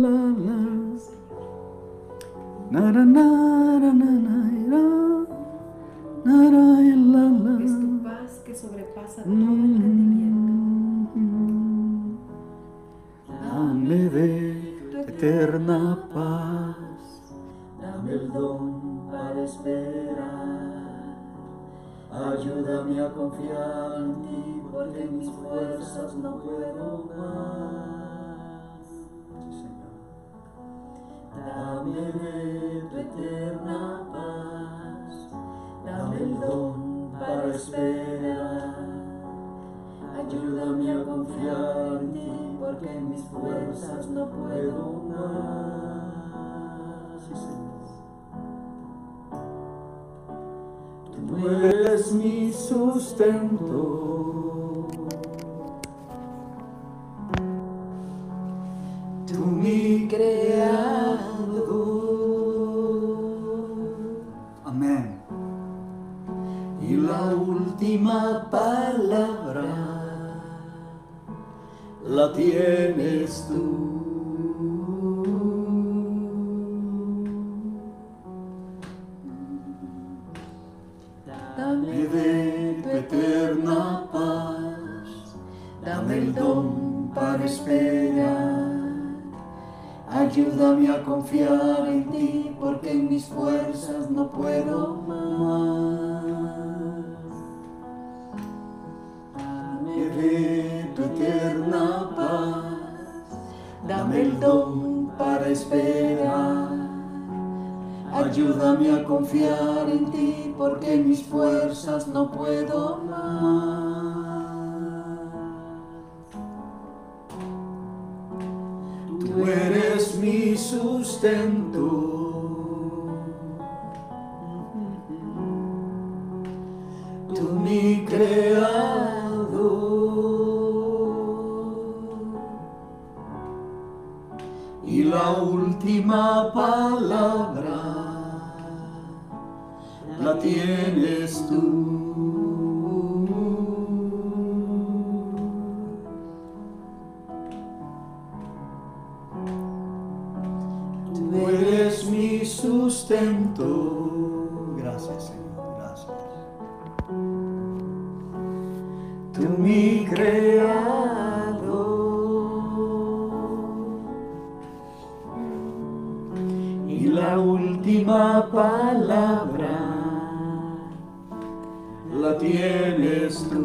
Na, na, na, na, na, na, na, na, la, la. Es tu paz que sobrepasa todo entendimiento. Dame de tu eterna paz, Dame el don para esperar. Ayúdame a confiar en ti, porque mis fuerzas no puedo más. sí, Señor. Dame de tu eterna paz. Dame el don para esperar. Ayúdame a confiar en ti, porque mis fuerzas no puedo más. Sí, Señor. Tú eres mi sustento, tú mi creador. Amén. Y la última palabra la tienes tú. Dame de tu eterna paz, dame el don para esperar. Ayúdame a confiar en ti, porque en mis fuerzas no puedo más. Dame de tu eterna paz, dame el don para esperar. Ayúdame a confiar en ti, porque en mis fuerzas no puedo más. Tú eres mi sustento, tú mi creador, y la última palabra la tienes tú. Tú eres mi sustento. Gracias, Señor. Gracias. Tú mi creador, y la última palabra la tienes tú.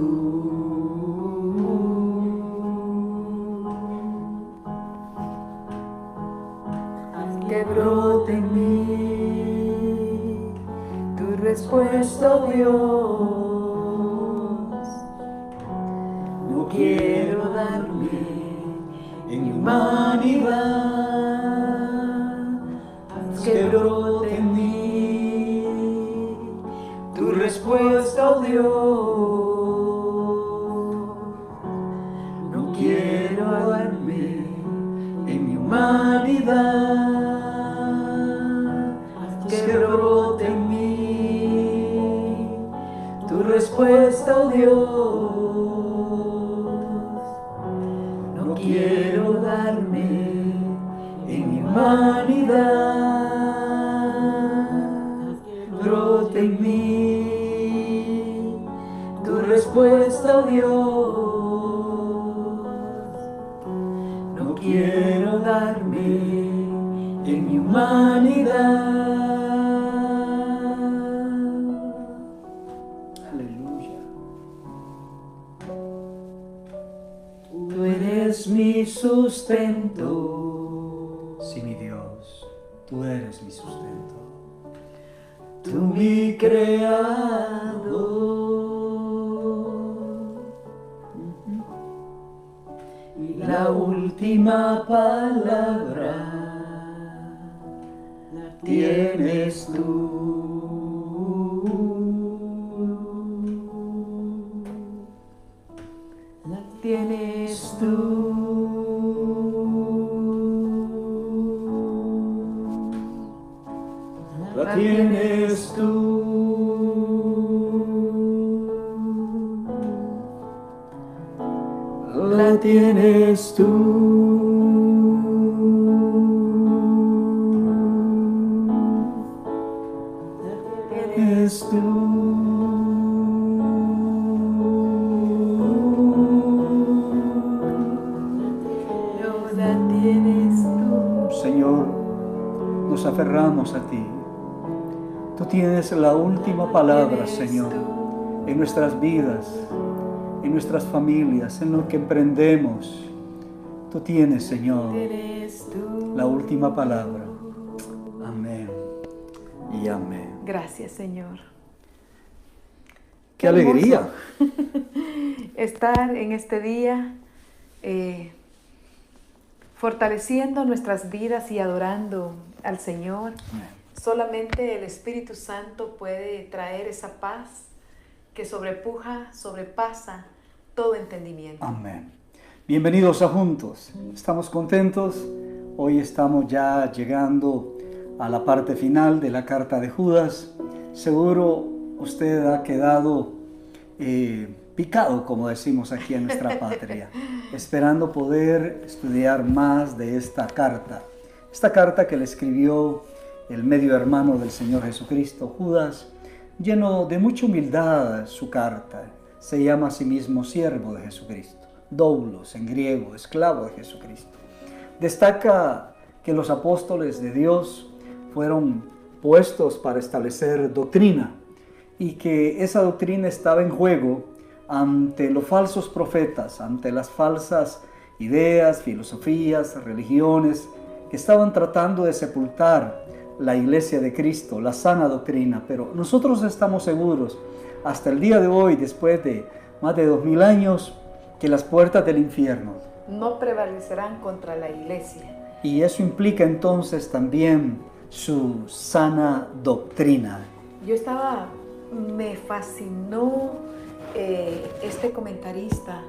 Haz que brote en mí tu respuesta, oh Dios. No quiero darme en mi humanidad. Haz que brote en mí tu respuesta, oh Dios. No quiero darme en mi humanidad. Haz que brote en mí tu respuesta, oh Dios. No quiero darme en mi humanidad. Brote en mí tu respuesta, oh Dios. No quiero darme en mi humanidad. Aleluya. Tú eres mi sustento. Sí, mi Dios. Tú eres mi sustento. Tú mi creador, y la última palabra la tienes tú. La tienes tú. La tienes tú. La tienes tú. tienes No la tienes tú. Señor, nos aferramos a ti. Tú tienes la última palabra, Señor, en nuestras vidas, en nuestras familias, en lo que emprendemos. Tú tienes, Señor, la última palabra. Amén y amén. Gracias, Señor. ¡Qué alegría! Estar en este día fortaleciendo nuestras vidas y adorando al Señor. Amén. Solamente el Espíritu Santo puede traer esa paz que sobrepasa todo entendimiento. Amén. Bienvenidos a Juntos. Estamos contentos. Hoy estamos ya llegando a la parte final de la carta de Judas. Seguro usted ha quedado picado, como decimos aquí en nuestra patria, esperando poder estudiar más de esta carta. Esta carta que le escribió el medio hermano del Señor Jesucristo, Judas, lleno de mucha humildad su carta. Se llama a sí mismo siervo de Jesucristo, doulos en griego, esclavo de Jesucristo. Destaca que los apóstoles de Dios fueron puestos para establecer doctrina y que esa doctrina estaba en juego ante los falsos profetas, ante las falsas ideas, filosofías, religiones que estaban tratando de sepultar la iglesia de Cristo, la sana doctrina. Pero nosotros estamos seguros hasta el día de hoy, después de más de 2000 años, que las puertas del infierno no prevalecerán contra la iglesia. Y eso implica entonces también su sana doctrina. Me fascinó este comentarista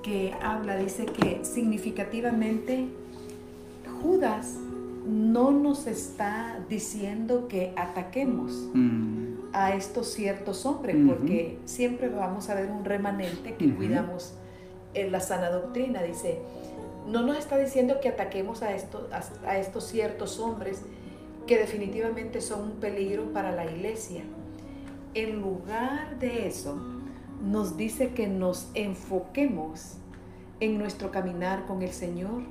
que habla, dice que significativamente Judas no nos está diciendo que ataquemos a estos ciertos hombres, porque siempre vamos a ver un remanente que cuidamos en la sana doctrina. Dice, no nos está diciendo que ataquemos a estos ciertos hombres que definitivamente son un peligro para la iglesia. En lugar de eso, nos dice que nos enfoquemos en nuestro caminar con el Señor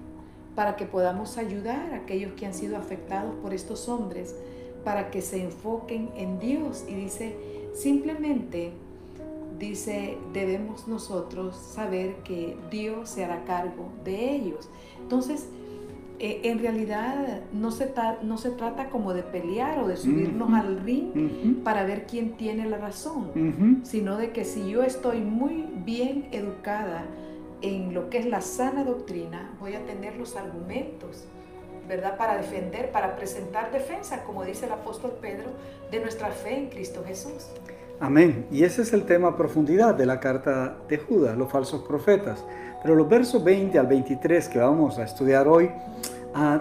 para que podamos ayudar a aquellos que han sido afectados por estos hombres, para que se enfoquen en Dios. Y dice, simplemente, debemos nosotros saber que Dios se hará cargo de ellos. Entonces, en realidad no se trata como de pelear o de subirnos al ring para ver quién tiene la razón, sino de que si yo estoy muy bien educada en lo que es la sana doctrina, voy a tener los argumentos, ¿verdad? Para defender, para presentar defensa, como dice el apóstol Pedro, de nuestra fe en Cristo Jesús. Amén. Y ese es el tema a profundidad de la carta de Judas, los falsos profetas. Pero los versos 20 al 23 que vamos a estudiar hoy,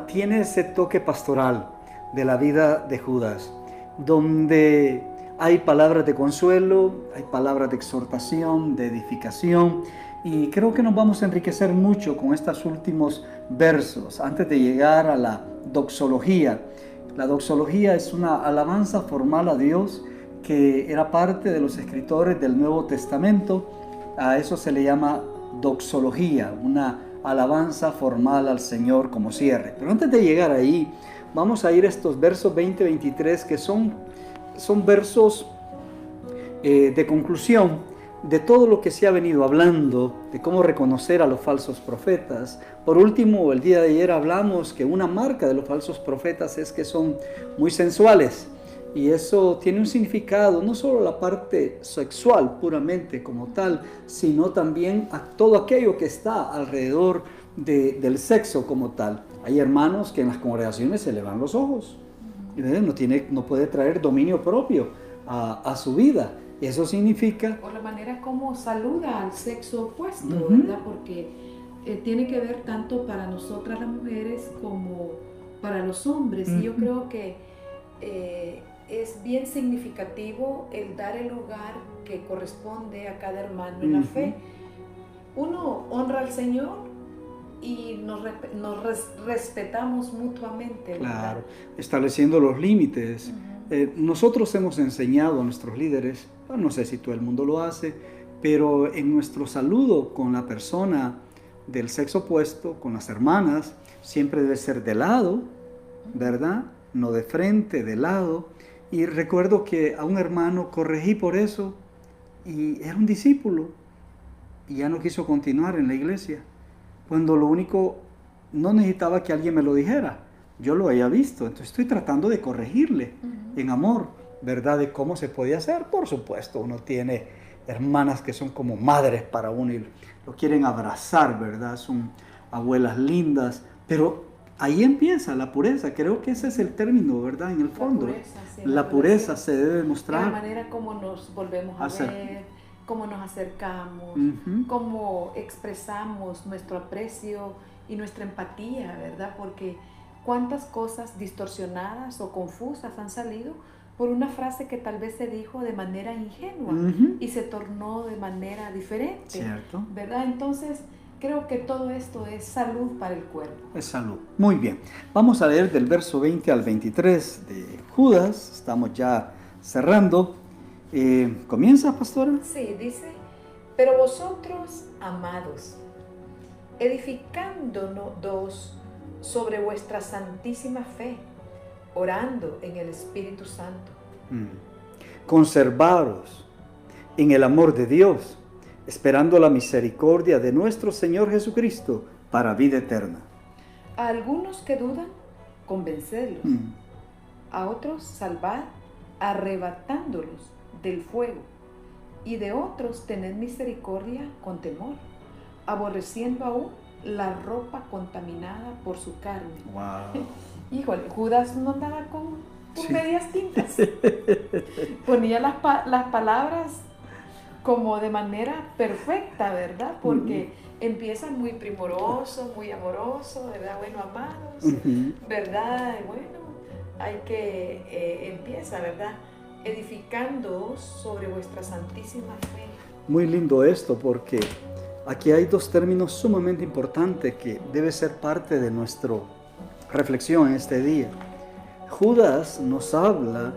tiene ese toque pastoral de la vida de Judas, donde hay palabras de consuelo, hay palabras de exhortación, de edificación, y creo que nos vamos a enriquecer mucho con estos últimos versos antes de llegar a la doxología. La doxología es una alabanza formal a Dios que era parte de los escritores del Nuevo Testamento. A eso se le llama doxología, una alabanza formal al Señor como cierre. Pero antes de llegar ahí, vamos a ir a estos versos 20-23 que son versos de conclusión de todo lo que se ha venido hablando, de cómo reconocer a los falsos profetas. Por último, el día de ayer hablamos que una marca de los falsos profetas es que son muy sensuales. Y eso tiene un significado, no solo la parte sexual puramente como tal, sino también a todo aquello que está alrededor del sexo como tal. Hay hermanos que en las congregaciones se le van los ojos, no puede traer dominio propio a su vida. Eso significa... O la manera como saluda al sexo opuesto, ¿verdad? Porque tiene que ver tanto para nosotras las mujeres como para los hombres. Y yo creo que es bien significativo el dar el lugar que corresponde a cada hermano en la fe. Uno honra al Señor y nos respetamos mutuamente, ¿verdad? Claro, estableciendo los límites Nosotros hemos enseñado a nuestros líderes, bueno, no sé si todo el mundo lo hace, pero en nuestro saludo con la persona del sexo opuesto, con las hermanas, siempre debe ser de lado, ¿verdad? No de frente, de lado. Y recuerdo que a un hermano corregí por eso y era un discípulo y ya no quiso continuar en la iglesia, cuando lo único, no necesitaba que alguien me lo dijera, yo lo había visto, entonces estoy tratando de corregirle en amor, ¿verdad? De cómo se podía hacer. Por supuesto, uno tiene hermanas que son como madres para uno y lo quieren abrazar, ¿verdad? Son abuelas lindas, pero ahí empieza la pureza. Creo que ese es el término, ¿verdad? En el fondo. La pureza, sí, la pureza se debe mostrar. La manera como nos volvemos a ver, cómo nos acercamos, cómo expresamos nuestro aprecio y nuestra empatía, ¿verdad? Porque cuántas cosas distorsionadas o confusas han salido por una frase que tal vez se dijo de manera ingenua y se tornó de manera diferente, ¿cierto? ¿Verdad? Entonces, creo que todo esto es salud para el cuerpo. Es salud. Muy bien. Vamos a leer del verso 20 al 23 de Judas. Estamos ya cerrando. ¿Comienza, pastora? Sí, dice: pero vosotros, amados, edificándonos sobre vuestra santísima fe, orando en el Espíritu Santo. Conservaros en el amor de Dios, esperando la misericordia de nuestro Señor Jesucristo para vida eterna. A algunos que dudan, convencerlos. A otros salvad, arrebatándolos del fuego. Y de otros tened misericordia con temor, aborreciendo aún la ropa contaminada por su carne. Wow. Híjole, Judas no andaba con medias tintas. Ponía las palabras como de manera perfecta, ¿verdad? Porque empieza muy primoroso, muy amoroso, ¿verdad? Bueno, amados, ¿verdad? Bueno, hay que, empieza, ¿verdad? Edificándoos sobre vuestra santísima fe. Muy lindo esto, porque aquí hay dos términos sumamente importantes que debe ser parte de nuestra reflexión en este día. Judas nos habla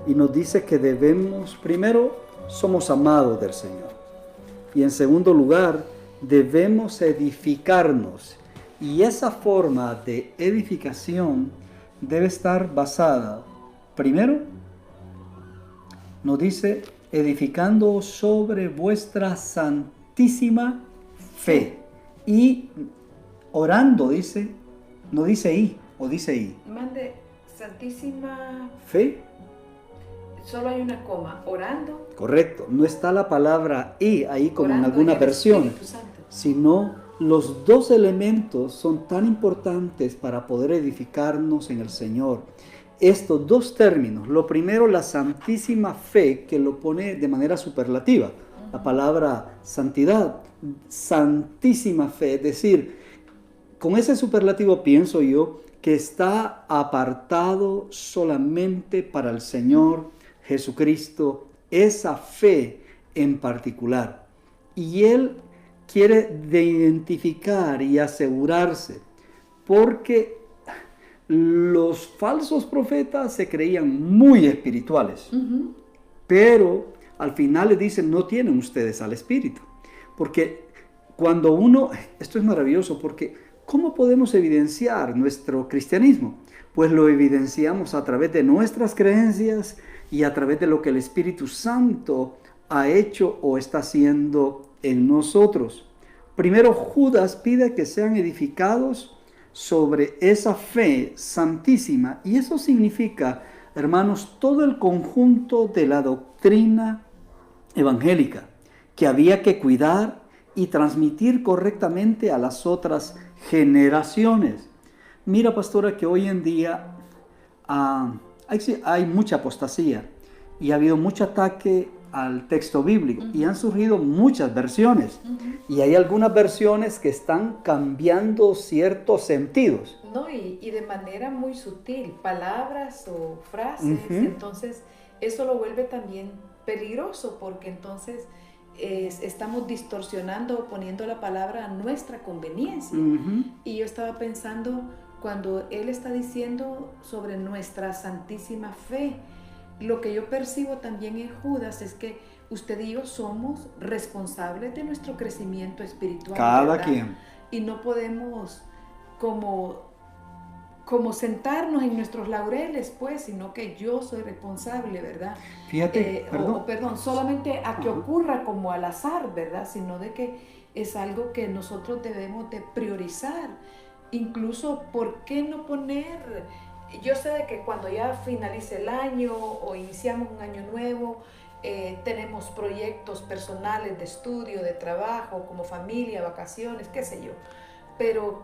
y nos dice que debemos, primero, somos amados del Señor. Y en segundo lugar, debemos edificarnos. Y esa forma de edificación debe estar basada, primero, nos dice, edificando sobre vuestra santísima fe. Y orando, dice, no dice y, o dice y. Mande, santísima fe. Solo hay una coma, orando. Correcto, no está la palabra y ahí como Orando en alguna en el versión, Espíritu Santo. sino los dos elementos son tan importantes para poder edificarnos en el Señor. Estos dos términos, lo primero, la santísima fe, que lo pone de manera superlativa, la palabra santidad, santísima fe, es decir, con ese superlativo pienso yo que está apartado solamente para el Señor Jesucristo, esa fe en particular. Y Él quiere de identificar y asegurarse, porque los falsos profetas se creían muy espirituales, pero al final le dicen, no tienen ustedes al Espíritu. Porque cuando uno, esto es maravilloso, porque ¿cómo podemos evidenciar nuestro cristianismo? Pues lo evidenciamos a través de nuestras creencias y a través de lo que el Espíritu Santo ha hecho o está haciendo en nosotros. Primero, Judas pide que sean edificados sobre esa fe santísima, y eso significa, hermanos, todo el conjunto de la doctrina evangélica que había que cuidar y transmitir correctamente a las otras generaciones. Mira, pastora, que hoy en día hay mucha apostasía y ha habido mucho ataque al texto bíblico y han surgido muchas versiones y hay algunas versiones que están cambiando ciertos sentidos. No, y de manera muy sutil, palabras o frases, entonces eso lo vuelve también peligroso, porque entonces estamos distorsionando o poniendo la palabra a nuestra conveniencia. Y yo estaba pensando, cuando él está diciendo sobre nuestra santísima fe, lo que yo percibo también en Judas es que usted y yo somos responsables de nuestro crecimiento espiritual. Cada ¿verdad? quien. Y no podemos como sentarnos en nuestros laureles, pues, sino que yo soy responsable, ¿verdad? Fíjate, perdón, solamente a que ocurra como al azar, ¿verdad? Sino de que es algo que nosotros debemos de priorizar. Incluso, ¿por qué no poner? Yo sé de que cuando ya finalice el año o iniciamos un año nuevo, tenemos proyectos personales de estudio, de trabajo, como familia, vacaciones, qué sé yo. Pero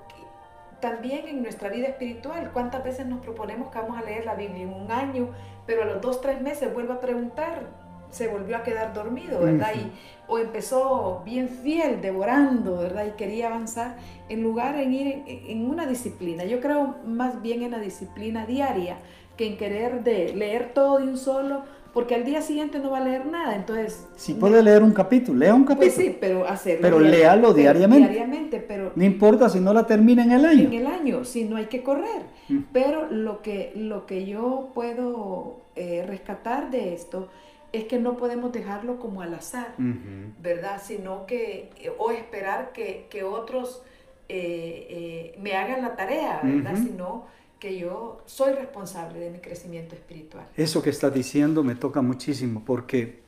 también en nuestra vida espiritual, ¿cuántas veces nos proponemos que vamos a leer la Biblia en un año, pero a los 2 o 3 meses vuelve a preguntar, se volvió a quedar dormido, ¿verdad? O empezó bien fiel, devorando, ¿verdad? Y quería avanzar, en lugar de ir en una disciplina. Yo creo más bien en la disciplina diaria que en querer de leer todo de un solo, porque al día siguiente no va a leer nada. Entonces, si puede leer un capítulo, lea un capítulo. Pues sí, pero hacerlo. Pero léalo diariamente. Pero no importa si no la termina en el año. En el año, si no hay que correr. Pero lo que yo puedo rescatar de esto es que no podemos dejarlo como al azar, ¿verdad? Sino que, o esperar que otros me hagan la tarea, ¿verdad? Sino que yo soy responsable de mi crecimiento espiritual. Eso que estás diciendo me toca muchísimo porque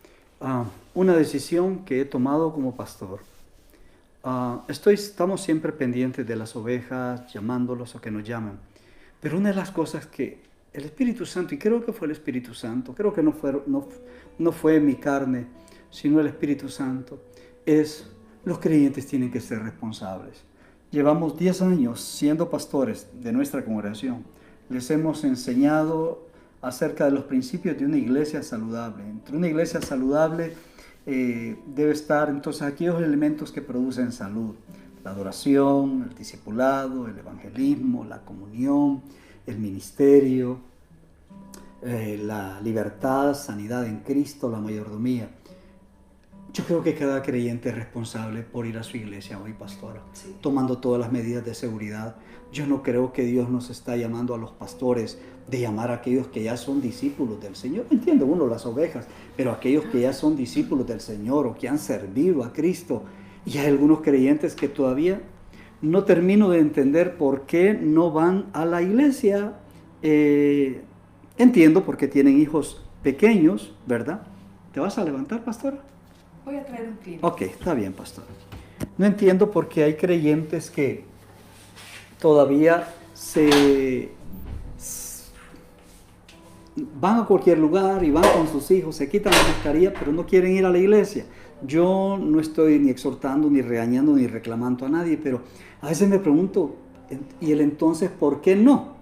una decisión que he tomado como pastor, estamos siempre pendientes de las ovejas, llamándolos o que nos llaman, pero una de las cosas que el Espíritu Santo, y creo que fue el Espíritu Santo, creo que no fue mi carne, sino el Espíritu Santo, es los creyentes tienen que ser responsables. Llevamos 10 años siendo pastores de nuestra congregación. Les hemos enseñado acerca de los principios de una iglesia saludable. Entre una iglesia saludable debe estar entonces aquellos elementos que producen salud. La adoración, el discipulado, el evangelismo, la comunión, el ministerio, la libertad, sanidad en Cristo, la mayordomía. Yo creo que cada creyente es responsable por ir a su iglesia hoy, pastora, tomando todas las medidas de seguridad. Yo no creo que Dios nos está llamando a los pastores de llamar a aquellos que ya son discípulos del Señor. Entiende uno las ovejas, pero aquellos que ya son discípulos del Señor o que han servido a Cristo. Y hay algunos creyentes que todavía no termino de entender por qué no van a la iglesia. Entiendo porque tienen hijos pequeños, ¿verdad? ¿Te vas a levantar, pastora? Voy a traer un clima. Ok, está bien, pastor. No entiendo por qué hay creyentes que todavía van a cualquier lugar y van con sus hijos, se quitan la mascarilla, pero no quieren ir a la iglesia. Yo no estoy ni exhortando, ni regañando, ni reclamando a nadie, pero a veces me pregunto, ¿y el entonces por qué no?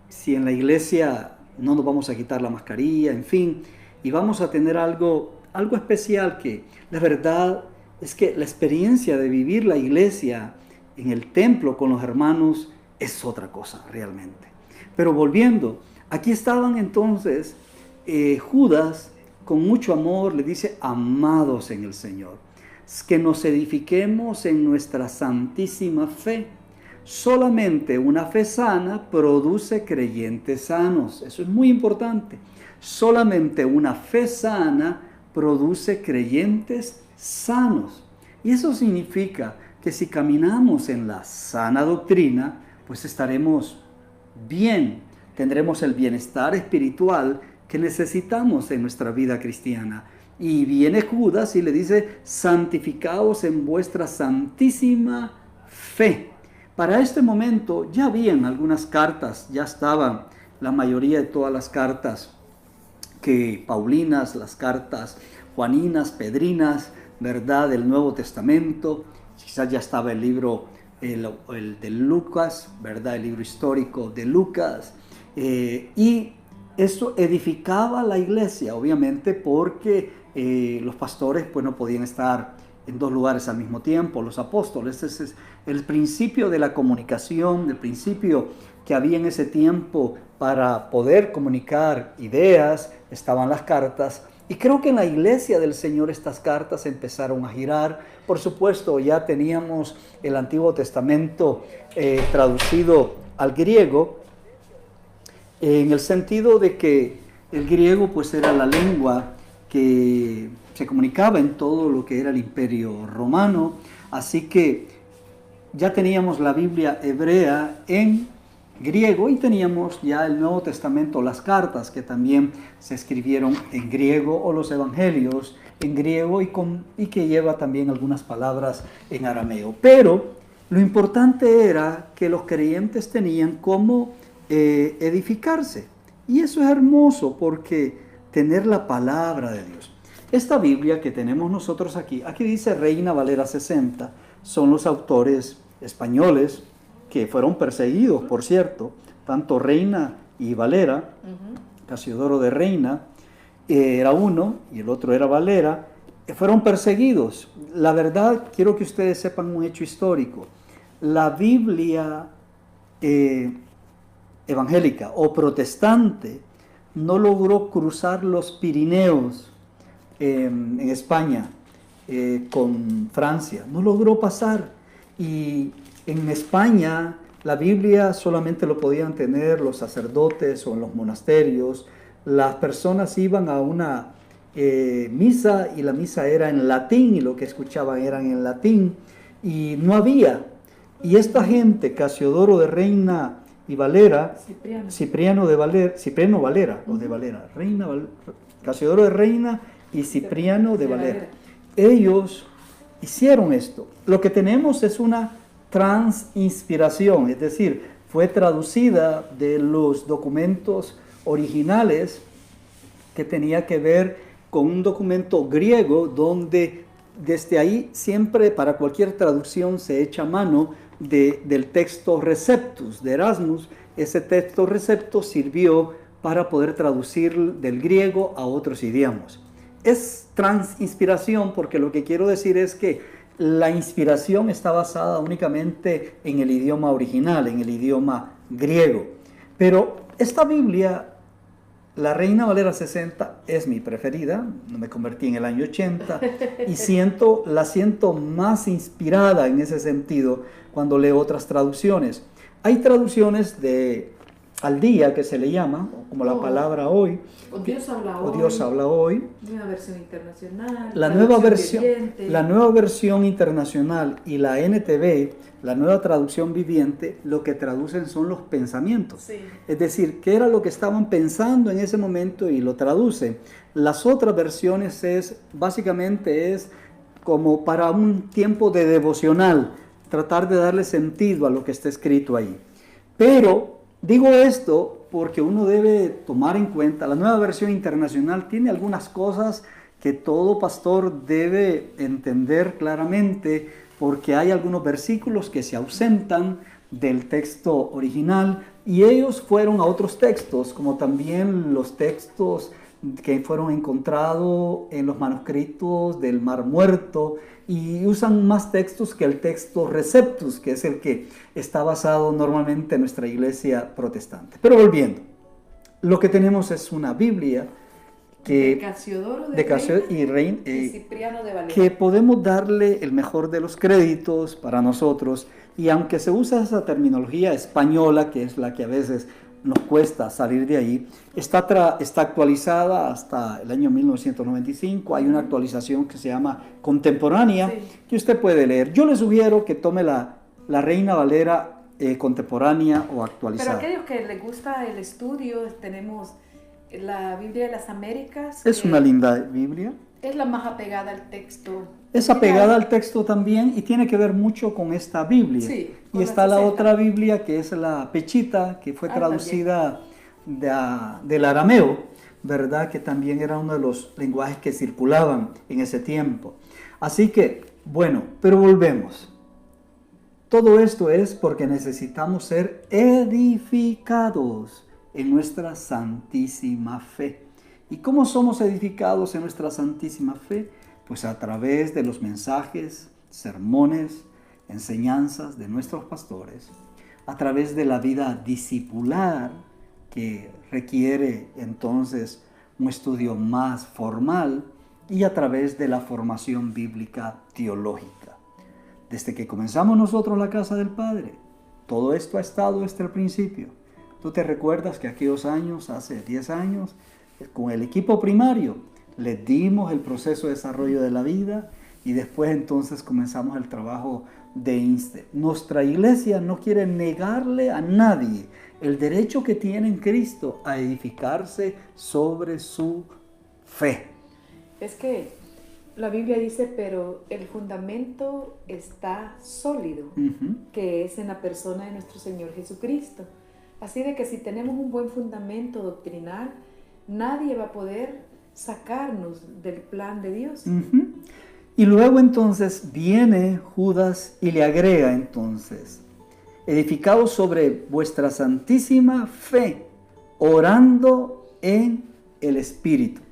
Si en la iglesia no nos vamos a quitar la mascarilla, en fin, y vamos a tener algo especial que la verdad es que la experiencia de vivir la iglesia en el templo con los hermanos es otra cosa realmente. Pero volviendo, aquí estaban entonces Judas con mucho amor le dice, amados en el Señor, que nos edifiquemos en nuestra santísima fe. Solamente una fe sana produce creyentes sanos. Eso es muy importante. Solamente una fe sana produce creyentes sanos. Y eso significa que si caminamos en la sana doctrina, pues estaremos bien, tendremos el bienestar espiritual que necesitamos en nuestra vida cristiana. Y viene Judas y le dice, santificaos en vuestra santísima fe. Para este momento ya habían algunas cartas, ya estaban la mayoría de todas las cartas que paulinas, las cartas juaninas, pedrinas, ¿verdad? Del Nuevo Testamento. Quizás ya estaba el libro, el de Lucas, ¿verdad? El libro histórico de Lucas. Y eso edificaba la iglesia, obviamente, porque los pastores pues no podían estar en 2 lugares al mismo tiempo, los apóstoles. Ese es el principio de la comunicación, el principio que había en ese tiempo para poder comunicar ideas, estaban las cartas. Y creo que en la iglesia del Señor estas cartas empezaron a girar. Por supuesto, ya teníamos el Antiguo Testamento traducido al griego, en el sentido de que El griego pues era la lengua que se comunicaba en todo lo que era el Imperio Romano, así que ya teníamos la Biblia hebrea en griego y teníamos ya el Nuevo Testamento, las cartas que también se escribieron en griego, o los evangelios en griego y que lleva también algunas palabras en arameo. Pero lo importante era que los creyentes tenían cómo edificarse. Y eso es hermoso porque tener la palabra de Dios. Esta Biblia que tenemos nosotros aquí dice Reina Valera 60, son los autores españoles que fueron perseguidos, por cierto, tanto Reina y Valera. Casiodoro de Reina era uno y el otro era Valera, fueron perseguidos. La verdad, quiero que ustedes sepan un hecho histórico. La Biblia evangélica o protestante no logró cruzar los Pirineos en España con Francia, no logró pasar. Y en España la Biblia solamente lo podían tener los sacerdotes o en los monasterios. Las personas iban a una misa y la misa era en latín y lo que escuchaban eran en latín y no había. Y esta gente, Casiodoro de Reina y Valera, Cipriano Valera, o de Valera, Casiodoro de Reina y Cipriano de Valera. Ellos hicieron esto. Lo que tenemos es una transinspiración, es decir, fue traducida de los documentos originales que tenía que ver con un documento griego donde desde ahí siempre para cualquier traducción se echa mano del texto Receptus de Erasmus. Ese texto Receptus sirvió para poder traducir del griego a otros idiomas. Es transinspiración porque lo que quiero decir es que la inspiración está basada únicamente en el idioma original, en el idioma griego. Pero esta Biblia, la Reina Valera 60, es mi preferida. Me convertí en el año 80 y la siento más inspirada en ese sentido cuando leo otras traducciones. Hay traducciones al día que se le llama, como la palabra hoy. O Dios habla o hoy. Dios habla hoy. Nueva versión internacional. La nueva versión internacional y la NTV, la nueva traducción viviente, lo que traducen son los pensamientos. Sí. Es decir, qué era lo que estaban pensando en ese momento y lo traducen. Las otras versiones básicamente es como para un tiempo de devocional, tratar de darle sentido a lo que está escrito ahí. Pero digo esto porque uno debe tomar en cuenta, la nueva versión internacional tiene algunas cosas que todo pastor debe entender claramente, porque hay algunos versículos que se ausentan del texto original y ellos fueron a otros textos, como también los textos que fueron encontrados en los manuscritos del Mar Muerto, y usan más textos que el texto Receptus, que es el que está basado normalmente en nuestra iglesia protestante. Pero volviendo, lo que tenemos es una Biblia de Casiodoro y Cipriano de Valera, que podemos darle el mejor de los créditos para nosotros, y aunque se usa esa terminología española, que es la que a veces nos cuesta salir de ahí, está actualizada hasta el año 1995, hay una actualización que se llama contemporánea, sí, que usted puede leer. Yo le sugiero que tome la Reina Valera contemporánea o actualizada. Pero aquellos que les gusta el estudio, tenemos la Biblia de las Américas. Es una linda Biblia. Es la más apegada al texto. Es apegada al texto también y tiene que ver mucho con esta Biblia. Sí, y está la otra Biblia que es la Pechita, que fue traducida del arameo, ¿verdad? Que también era uno de los lenguajes que circulaban en ese tiempo. Así que, bueno, pero volvemos. Todo esto es porque necesitamos ser edificados en nuestra santísima fe. ¿Y cómo somos edificados en nuestra santísima fe? Pues a través de los mensajes, sermones, enseñanzas de nuestros pastores, a través de la vida discipular que requiere entonces un estudio más formal y a través de la formación bíblica teológica. Desde que comenzamos nosotros la casa del Padre, todo esto ha estado desde el principio. ¿Tú te recuerdas que aquellos años, hace 10 años, con el equipo primario, les dimos el proceso de desarrollo de la vida y después entonces comenzamos el trabajo de INSTE. Nuestra iglesia no quiere negarle a nadie el derecho que tiene en Cristo a edificarse sobre su fe. Es que la Biblia dice, pero el fundamento está sólido, que es en la persona de nuestro Señor Jesucristo. Así de que si tenemos un buen fundamento doctrinal, nadie va a poder sacarnos del plan de Dios. Y luego entonces viene Judas y le agrega entonces, edificados sobre vuestra santísima fe, orando en el Espíritu.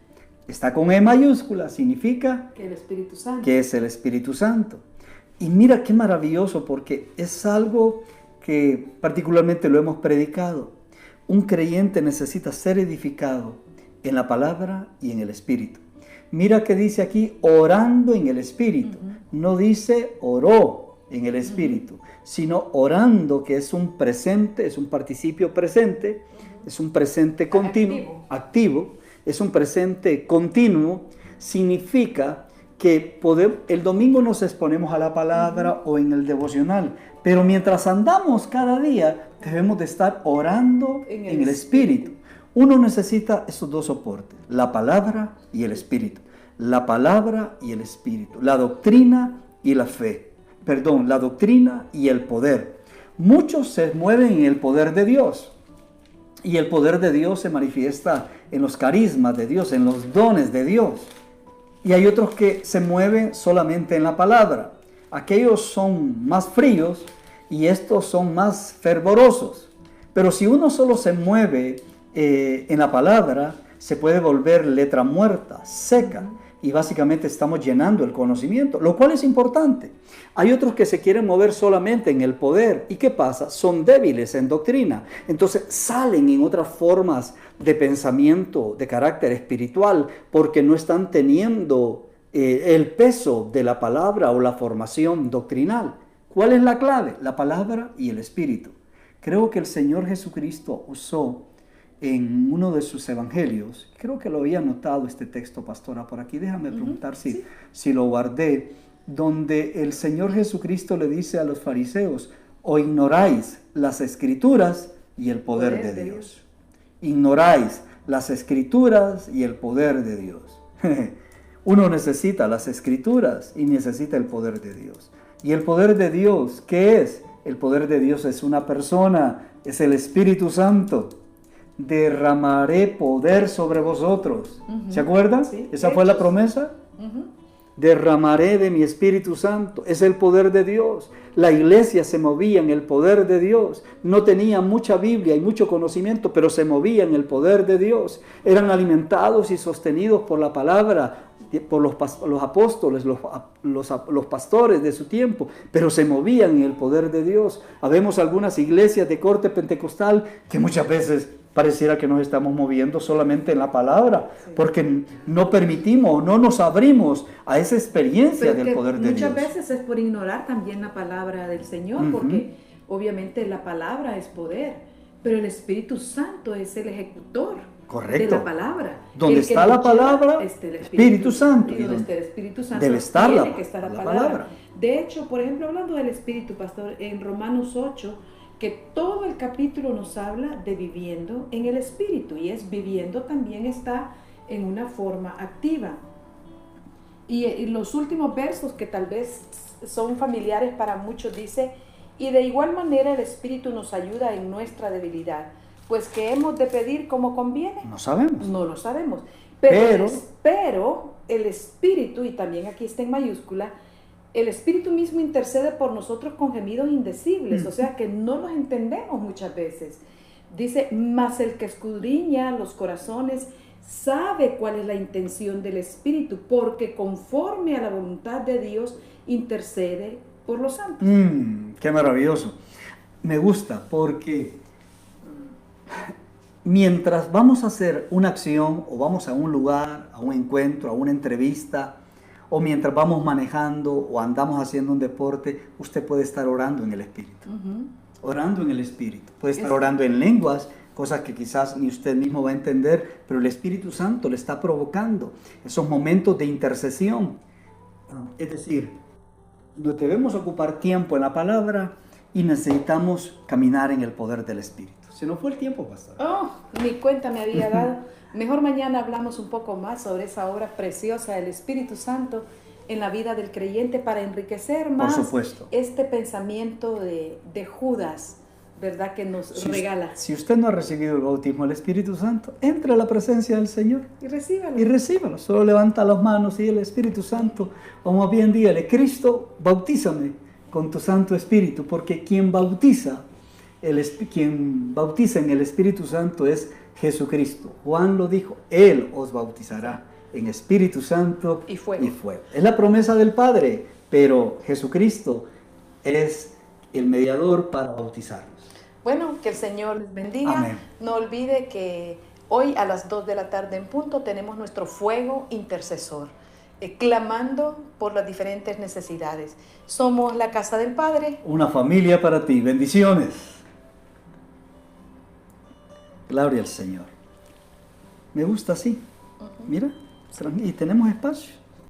Está con E mayúscula, significa que el Espíritu Santo. Que es el Espíritu Santo. Y mira qué maravilloso, porque es algo que particularmente lo hemos predicado. Un creyente necesita ser edificado en la palabra y en el Espíritu. Mira que dice aquí, orando en el Espíritu. No dice oró en el Espíritu, sino orando, que es un presente, es un participio presente, es un presente continuo, activo. Es un presente continuo, significa que el domingo nos exponemos a la palabra o en el devocional, pero mientras andamos cada día debemos de estar orando en el Espíritu. Uno necesita esos dos soportes, la palabra y el Espíritu. La palabra y el Espíritu, la doctrina y la fe. Perdón, la doctrina y el poder. Muchos se mueven en el poder de Dios. Y el poder de Dios se manifiesta en los carismas de Dios, en los dones de Dios. Y hay otros que se mueven solamente en la palabra. Aquellos son más fríos y estos son más fervorosos. Pero si uno solo se mueve en la palabra, se puede volver letra muerta, seca. Y básicamente estamos llenando el conocimiento, lo cual es importante. Hay otros que se quieren mover solamente en el poder. ¿Y qué pasa? Son débiles en doctrina. Entonces salen en otras formas de pensamiento de carácter espiritual porque no están teniendo el peso de la palabra o la formación doctrinal. ¿Cuál es la clave? La palabra y el Espíritu. Creo que el Señor Jesucristo usó en uno de sus evangelios, creo que lo había anotado este texto, pastora, por aquí, déjame preguntar si lo guardé, donde el Señor Jesucristo le dice a los fariseos, o ignoráis las Escrituras y el poder de Dios. Ignoráis las Escrituras y el poder de Dios. Uno necesita las Escrituras y necesita el poder de Dios. ¿Y el poder de Dios qué es? El poder de Dios es una persona, es el Espíritu Santo. Derramaré poder sobre vosotros. ¿Se acuerdan? Sí. Esa fue la promesa. Derramaré de mi Espíritu Santo. Es el poder de Dios. La iglesia se movía en el poder de Dios. No tenía mucha Biblia y mucho conocimiento, pero se movía en el poder de Dios. Eran alimentados y sostenidos por la palabra, por los apóstoles, los pastores de su tiempo, pero se movían en el poder de Dios. Habemos algunas iglesias de corte pentecostal que muchas veces pareciera que nos estamos moviendo solamente en la palabra, porque no permitimos, no nos abrimos a esa experiencia del poder de Dios. Muchas veces es por ignorar también la palabra del Señor, porque obviamente la palabra es poder, pero el Espíritu Santo es el ejecutor. Correcto. De la palabra. Donde está la palabra, Espíritu Santo. Y donde esté el Espíritu Santo, debe estar tiene que estar la palabra. De hecho, por ejemplo, hablando del Espíritu, pastor, en Romanos 8, que todo el capítulo nos habla de viviendo en el Espíritu, y es viviendo también está en una forma activa. Y los últimos versos que tal vez son familiares para muchos dice, y de igual manera el Espíritu nos ayuda en nuestra debilidad, pues que hemos de pedir como conviene. No sabemos. No lo sabemos. Pero el Espíritu, y también aquí está en mayúscula, el Espíritu mismo intercede por nosotros con gemidos indecibles, o sea que no los entendemos muchas veces. Dice, mas el que escudriña los corazones sabe cuál es la intención del Espíritu, porque conforme a la voluntad de Dios intercede por los santos. Qué maravilloso. Me gusta porque mientras vamos a hacer una acción o vamos a un lugar, a un encuentro, a una entrevista, o mientras vamos manejando o andamos haciendo un deporte, usted puede estar orando en el Espíritu. Orando en el Espíritu. Puede estar orando en lenguas cosas que quizás ni usted mismo va a entender, pero el Espíritu Santo le está provocando esos momentos de intercesión. Es decir, nos debemos ocupar tiempo en la palabra y necesitamos caminar en el poder del Espíritu. Se nos fue el tiempo, pastor. Oh, ni cuenta me había dado. Mejor mañana hablamos un poco más sobre esa obra preciosa del Espíritu Santo en la vida del creyente para enriquecer más este pensamiento de Judas, ¿verdad? Que nos regala. Si usted no ha recibido el bautismo del Espíritu Santo, entre a la presencia del Señor. Y recíbalo. Y recíbalo. Solo levanta las manos y el Espíritu Santo, vamos bien, dígale, Cristo, bautízame con tu Santo Espíritu, porque quien bautiza en el Espíritu Santo es Jesucristo. Juan lo dijo, Él os bautizará en Espíritu Santo y fuego. Es la promesa del Padre, pero Jesucristo es el mediador para bautizarnos. Bueno, que el Señor les bendiga. Amén. No olvide que hoy a las 2 de la tarde en punto tenemos nuestro fuego intercesor, clamando por las diferentes necesidades. Somos la Casa del Padre. Una familia para ti. Bendiciones. Gloria al Señor. Me gusta así. Mira, y tenemos espacio.